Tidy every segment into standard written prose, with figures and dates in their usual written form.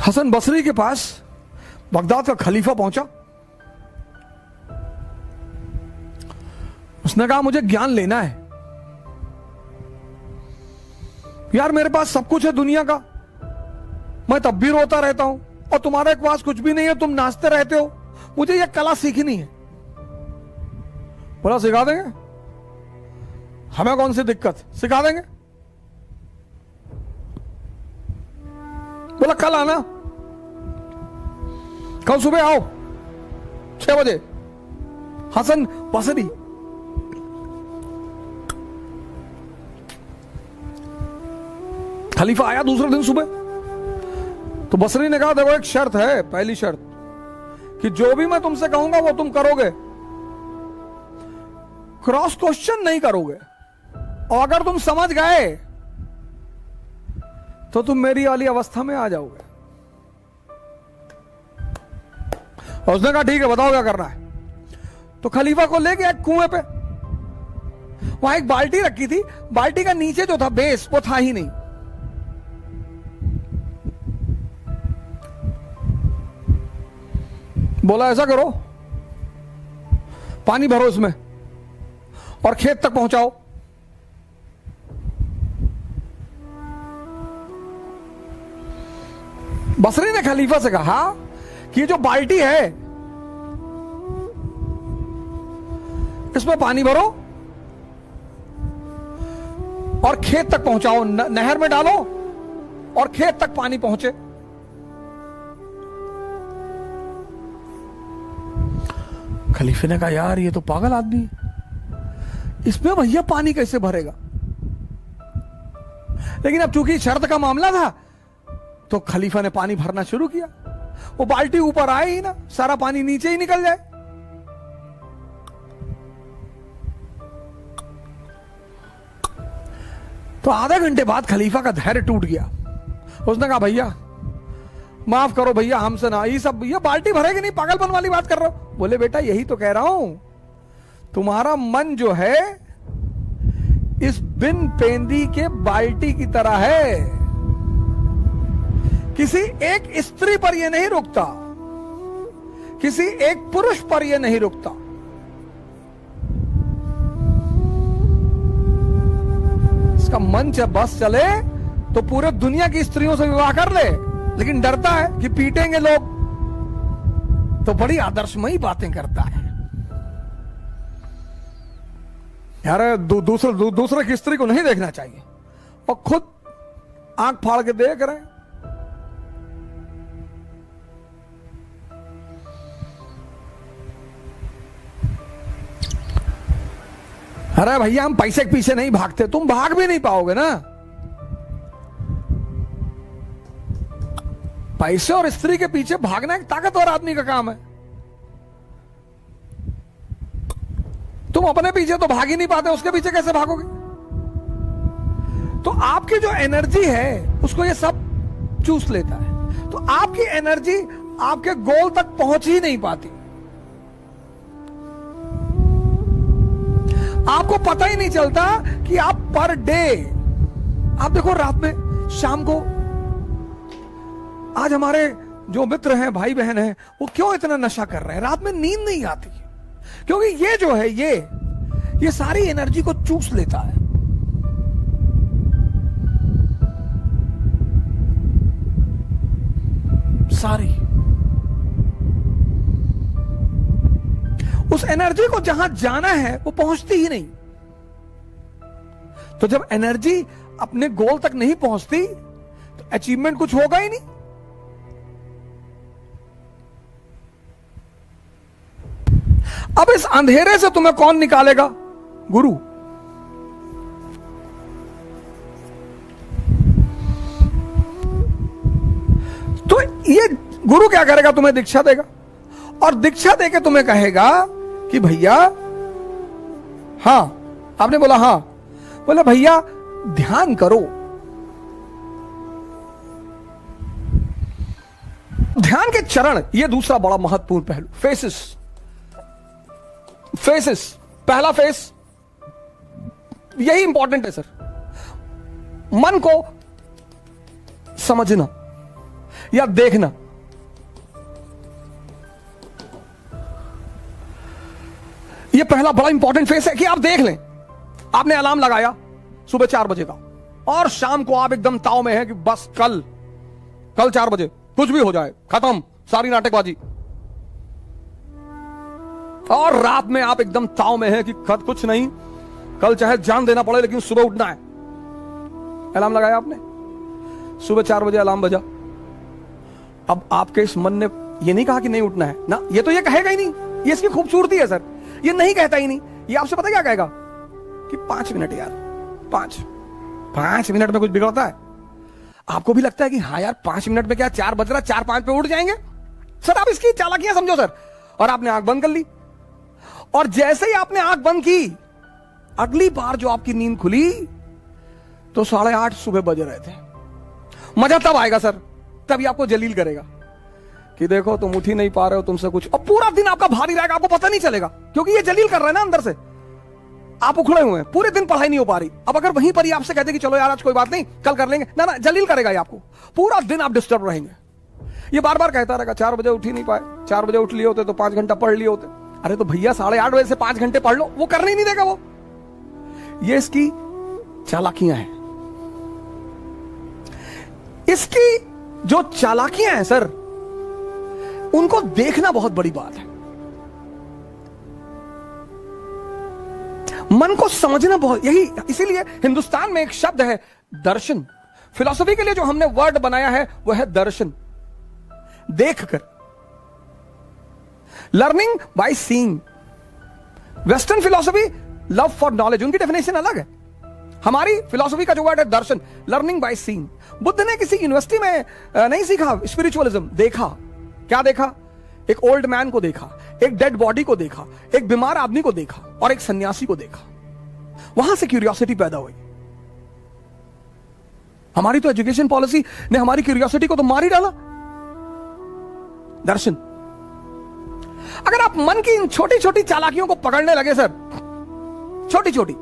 हसन बसरी के पास बगदाद का खलीफा पहुंचा। उसने कहा मुझे ज्ञान लेना है यार, मेरे पास सब कुछ है दुनिया का, मैं तब भी रोता रहता हूं और तुम्हारे पास कुछ भी नहीं है, तुम नाचते रहते हो, मुझे यह कला सीखनी है। बोला सिखा देंगे, हमें कौन सी दिक्कत, सिखा देंगे। बोला कल आना, कल सुबह आओ 6 बजे। हसन बसरी खलीफा आया दूसरे दिन सुबह। तो बसरी ने कहा देखो एक शर्त है, पहली शर्त कि जो भी मैं तुमसे कहूंगा वो तुम करोगे, क्रॉस क्वेश्चन नहीं करोगे, और अगर तुम समझ गए तो तुम मेरी वाली अवस्था में आ जाओगे। और उसने कहा ठीक है बताओ क्या करना है। तो खलीफा को ले गया एक कुएं पे, वहां एक बाल्टी रखी थी, बाल्टी का नीचे जो था बेस वो था ही नहीं। बोला ऐसा करो, पानी भरो इसमें और खेत तक पहुंचाओ। बसरी ने खलीफा से कहा कि ये जो बाल्टी है इसमें पानी भरो और खेत तक पहुंचाओ, नहर में डालो और खेत तक पानी पहुंचे। खलीफे ने कहा यार ये तो पागल आदमी है, इसमें भैया पानी कैसे भरेगा। लेकिन अब चूंकि शर्त का मामला था तो खलीफा ने पानी भरना शुरू किया। वो बाल्टी ऊपर आए ही ना, सारा पानी नीचे ही निकल जाए। तो आधे घंटे बाद खलीफा का धैर्य टूट गया। उसने कहा भैया माफ करो भैया, हमसे ना ये सब, ये बाल्टी भरेगी नहीं, पागलपन वाली बात कर रहे हो। बोले बेटा यही तो कह रहा हूं, तुम्हारा मन जो है इस बिन पेंदी के बाल्टी की तरह है, किसी एक स्त्री पर यह नहीं रुकता, किसी एक पुरुष पर यह नहीं रुकता। इसका मन जब बस चले तो पूरे दुनिया की स्त्रियों से विवाह कर ले, लेकिन डरता है कि पीटेंगे लोग, तो बड़ी आदर्शमयी बातें करता है यार। दूसरे की स्त्री को नहीं देखना चाहिए और खुद आंख फाड़ के देख रहे हैं। अरे भैया हम पैसे के पीछे नहीं भागते, तुम भाग भी नहीं पाओगे ना। पैसे और स्त्री के पीछे भागना एक ताकतवर आदमी का काम है। तुम अपने पीछे तो भाग ही नहीं पाते, उसके पीछे कैसे भागोगे। तो आपकी जो एनर्जी है उसको ये सब चूस लेता है, तो आपकी एनर्जी आपके गोल तक पहुंच ही नहीं पाती। आपको पता ही नहीं चलता कि आप पर डे, आप देखो रात में, शाम को, आज हमारे जो मित्र हैं, भाई बहन हैं, वो क्यों इतना नशा कर रहे हैं, रात में नींद नहीं आती, क्योंकि ये जो है ये सारी एनर्जी को चूस लेता है। सारी उस एनर्जी को जहां जाना है वो पहुंचती ही नहीं। तो जब एनर्जी अपने गोल तक नहीं पहुंचती तो अचीवमेंट कुछ होगा ही नहीं। अब इस अंधेरे से तुम्हें कौन निकालेगा? गुरु। तो ये गुरु क्या करेगा? तुम्हें दीक्षा देगा, और दीक्षा देके तुम्हें कहेगा कि भैया, हां, आपने बोला हां, बोला भैया ध्यान करो। ध्यान के चरण, ये दूसरा बड़ा महत्वपूर्ण पहलू, फेसेस। पहला फेस यही इंपॉर्टेंट है सर, मन को समझना। या देखना। यह पहला बड़ा इंपॉर्टेंट फेस है कि आप देख लें। आपने अलार्म लगाया सुबह 4 बजे का और शाम को आप एकदम ताव में है कि बस कल 4 बजे कुछ भी हो जाए, खत्म सारी नाटकबाजी। और रात में आप एकदम ताव में है कि कुछ नहीं, कल चाहे जान देना पड़े लेकिन सुबह उठना है। अलार्म लगाया आपने, सुबह 4 बजे अलार्म बजा। अब आपके इस मन ने यह नहीं कहा कि नहीं उठना है ना, ये तो ये कहेगा ही नहीं, ये इसकी खूबसूरती है सर, ये नहीं कहता ही नहीं। ये आपसे पता क्या कहेगा कि 5 मिनट यार, 5 मिनट में कुछ बिगड़ता है? आपको भी लगता है कि हाँ यार 5 मिनट में क्या 4 बज रहा, 4-5 पे उठ जाएंगे सर। आप इसकी चालाकियां समझो सर। और आपने आंख बंद कर ली, और जैसे ही आपने आंख बंद की, अगली बार जो आपकी नींद खुली तो 8:30 सुबह बज रहे थे। मजा तब आएगा सर, तभी आपको जलील करेगा कि देखो तुम उठ ही नहीं पा रहे हो, तुमसे कुछ। और पूरा दिन आपका भारी रहेगा, आपको पता नहीं चलेगा, क्योंकि ये जलील कर रहे हैं ना अंदर से। आप उखड़े हुए हैं, पूरे दिन पढ़ाई नहीं हो पा रही। अब अगर वहीं पर ही आपसे कहते कि चलो यार आज कोई बात नहीं, कल कर लेंगे, ना जलील करेगा ये आपको। पूरा दिन आप डिस्टर्ब रहेंगे। ये बार बार कहता रहेगा 4 बजे उठ ही नहीं पाए, 4 बजे उठ लिए होते तो 5 घंटा पढ़ लिए होते। अरे तो भैया 8:30 बजे से 5 घंटे पढ़ लो, वो करने ही नहीं देगा वो। ये इसकी चालाकियां हैं। इसकी जो चालाकियां हैं सर, उनको देखना बहुत बड़ी बात है। मन को समझना बहुत, यही इसीलिए हिंदुस्तान में एक शब्द है दर्शन। फिलॉसफी के लिए जो हमने वर्ड बनाया है वह है दर्शन, देखकर। Learning by seeing. Western philosophy love for knowledge, उनकी डेफिनेशन अलग है। हमारी फिलॉसफी का जो वर्ड है दर्शन, लर्निंग बाय सीइंग। बुद्ध ने किसी यूनिवर्सिटी में नहीं सीखा स्पिरिचुअलिज्म, देखा। क्या देखा? एक ओल्ड मैन को देखा, एक डेड बॉडी को देखा, एक बीमार आदमी को देखा और एक सन्यासी को देखा। वहां से क्यूरियोसिटी पैदा हुई। हमारी तो एजुकेशन पॉलिसी ने हमारी क्यूरियोसिटी को तो मार ही डाला। दर्शन। अगर आप मन की इन छोटी छोटी चालाकियों को पकड़ने लगे सर, छोटी छोटी,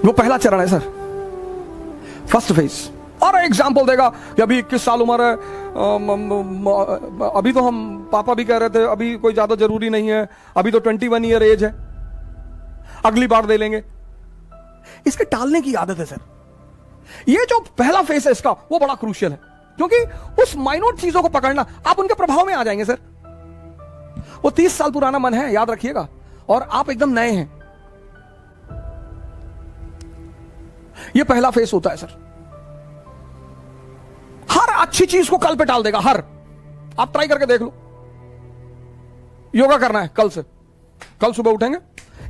वो पहला चरण है सर, फर्स्ट फेज। और एग्जाम्पल देगा कि अभी 21 साल उम्र है, अभी तो हम पापा भी कह रहे थे अभी कोई ज्यादा जरूरी नहीं है, अभी तो 21 ईयर एज है, अगली बार दे लेंगे। इसके टालने की आदत है सर। ये जो पहला फेस है इसका, वो बड़ा क्रूशियल है, क्योंकि उस माइन्यूट चीजों को पकड़ना, आप उनके प्रभाव में आ जाएंगे सर। वो 30 साल पुराना मन है, याद रखिएगा, और आप एकदम नए हैं। ये पहला फेस होता है सर। हर अच्छी चीज को कल पे टाल देगा, हर। आप ट्राई करके देख लो। योगा करना है कल से, कल सुबह उठेंगे।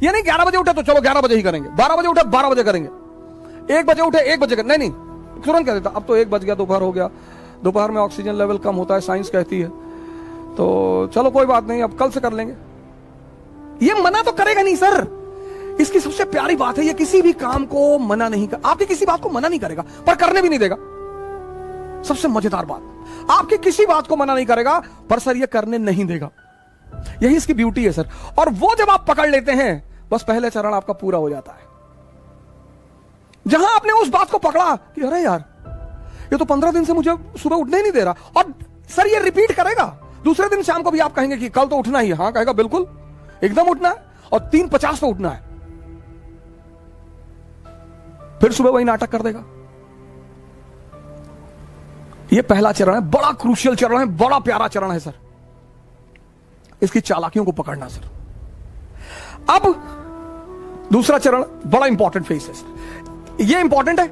ये नहीं 11 बजे उठे तो चलो 11 बजे ही करेंगे, 12 बजे उठे 12 बजे करेंगे, 1 बजे उठे 1 बजे करेंगे। नहीं, तुरंत कह देता अब तो 1 बज गया, दोपहर हो गया, दोपहर में ऑक्सीजन लेवल कम होता है, साइंस कहती है, तो चलो कोई बात नहीं, अब कल से कर लेंगे। ये मना तो करेगा नहीं सर। इसकी सबसे प्यारी बात है, ये किसी भी काम को मना नहीं कर, आपकी किसी बात को मना नहीं करेगा, पर करने भी नहीं देगा। सबसे मजेदार बात, आपकी किसी बात को मना नहीं करेगा, पर सर ये करने नहीं देगा। यही इसकी ब्यूटी है सर। और वो जब आप पकड़ लेते हैं, बस पहले चरण आपका पूरा हो जाता है। जहां आपने उस बात को पकड़ा कि अरे यार ये तो 15 दिन से मुझे सुबह उठने ही नहीं दे रहा, और सर ये रिपीट करेगा। दूसरे दिन शाम को भी आप कहेंगे कि कल तो उठना ही है। हाँ कहेगा बिल्कुल, एकदम उठना है, और 3:50 पे उठना है। फिर सुबह वही नाटक कर देगा। ये पहला चरण है, बड़ा क्रूशियल चरण है, बड़ा प्यारा चरण है सर, इसकी चालाकियों को पकड़ना सर। अब दूसरा चरण बड़ा इंपॉर्टेंट फेस है सर। ये इंपॉर्टेंट है,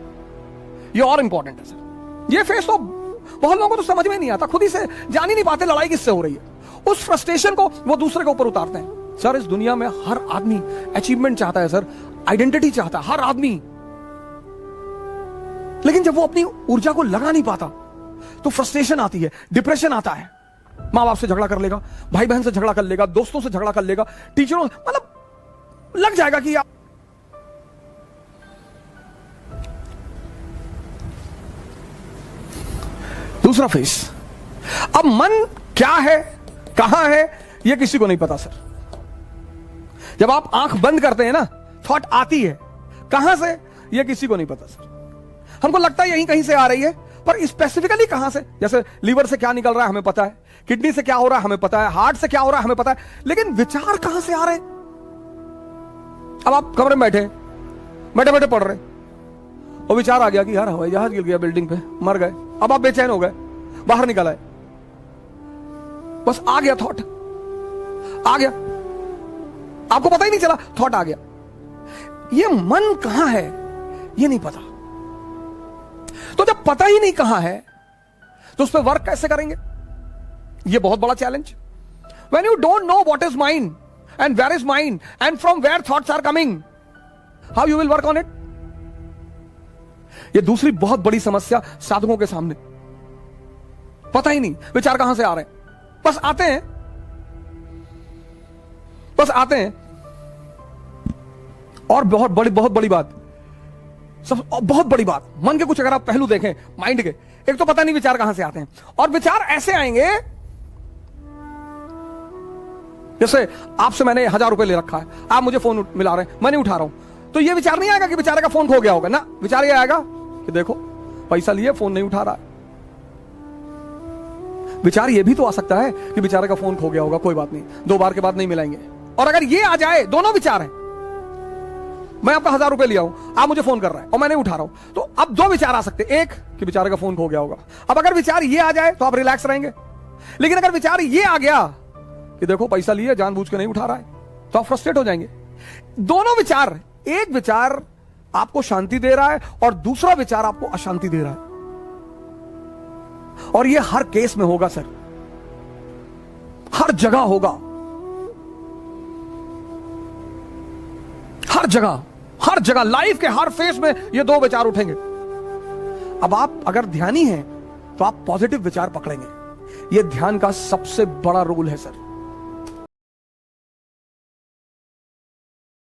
ये और इंपॉर्टेंट है सर। ये फेस तो बहुत लोगों को तो समझ में नहीं आता, खुद ही से जान ही नहीं पाते लड़ाई किससे हो रही है। उस फ्रस्ट्रेशन को वो दूसरे के ऊपर उतारते हैं। सर इस दुनिया में हर आदमी अचीवमेंट चाहता है सर, आइडेंटिटी चाहता है हर आदमी, लेकिन जब वो अपनी ऊर्जा को लगा नहीं पाता तो फ्रस्ट्रेशन आती है, डिप्रेशन आता है। मां बाप से झगड़ा कर लेगा, भाई बहन से झगड़ा कर लेगा, दोस्तों से झगड़ा कर लेगा, टीचरों, मतलब लग जाएगा कि दूसरा फेस। अब मन क्या है, कहां है, यह किसी को नहीं पता सर। जब आप आंख बंद करते हैं ना, थॉट आती है, कहां से ये किसी को नहीं पता सर। हमको लगता है यहीं कहीं से आ रही है, पर स्पेसिफिकली कहां से, जैसे लीवर से क्या निकल रहा है हमें पता है, किडनी से क्या हो रहा है हमें पता है, हार्ट से क्या हो रहा है हमें पता है, लेकिन विचार कहां से आ रहे हैं? अब आप कमरे में बैठे बैठे बैठे पढ़ रहे और विचार आ गया कि यार हवाई जहाज गिर गया बिल्डिंग पे, मर गए। अब आप बेचैन हो गए, बाहर निकल आए, बस आ गया थॉट, आ गया, आपको पता ही नहीं चला, थॉट आ गया। ये मन कहां है ये नहीं पता। तो जब पता ही नहीं कहां है तो उस पर वर्क कैसे करेंगे? ये बहुत बड़ा challenge. When you don't know what is mind and where is mind and from where thoughts are coming, how you will work on it? ये दूसरी बहुत बड़ी समस्या साधकों के सामने। पता ही नहीं विचार कहां से आ रहे हैं, बस आते हैं, बस आते हैं। और बहुत बड़ी बात, सब बहुत बड़ी बात, मन के कुछ अगर आप पहलू देखें माइंड के, एक तो पता नहीं विचार कहां से आते हैं, और विचार ऐसे आएंगे जैसे आपसे मैंने 1000 रुपए ले रखा है, आप मुझे फोन मिला रहे हैं, मैं नहीं उठा रहा हूं, तो ये विचार नहीं आएगा कि बेचारे का फोन खो गया होगा ना, विचार ये आएगा कि देखो पैसा लिए फोन नहीं उठा रहा है। विचार ये भी तो आ सकता है कि बेचारे का फोन खो गया होगा, कोई बात नहीं, 2 बार के बाद नहीं मिलाएंगे। और अगर ये आ जाए, दोनों विचार हैं, मैं आपका 1000 रुपए लिया हूं, आप मुझे फोन कर रहे हैं और मैं नहीं उठा रहा हूं, तो अब 2 विचार आ सकते, एक कि बेचारे का फोन खो गया होगा। अब अगर विचार ये आ जाए तो आप रिलैक्स रहेंगे, लेकिन अगर विचार ये आ गया कि देखो पैसा लिए जानबूझ के नहीं उठा रहा है, तो आप फ्रस्ट्रेट हो जाएंगे। दोनों विचार, एक विचार आपको शांति दे रहा है और दूसरा विचार आपको अशांति दे रहा है, और ये हर केस में होगा सर, हर जगह होगा, हर जगह, हर जगह, लाइफ के हर फेस में ये 2 विचार उठेंगे। अब आप अगर ध्यानी हैं तो आप पॉजिटिव विचार पकड़ेंगे। ये ध्यान का सबसे बड़ा रोल है सर।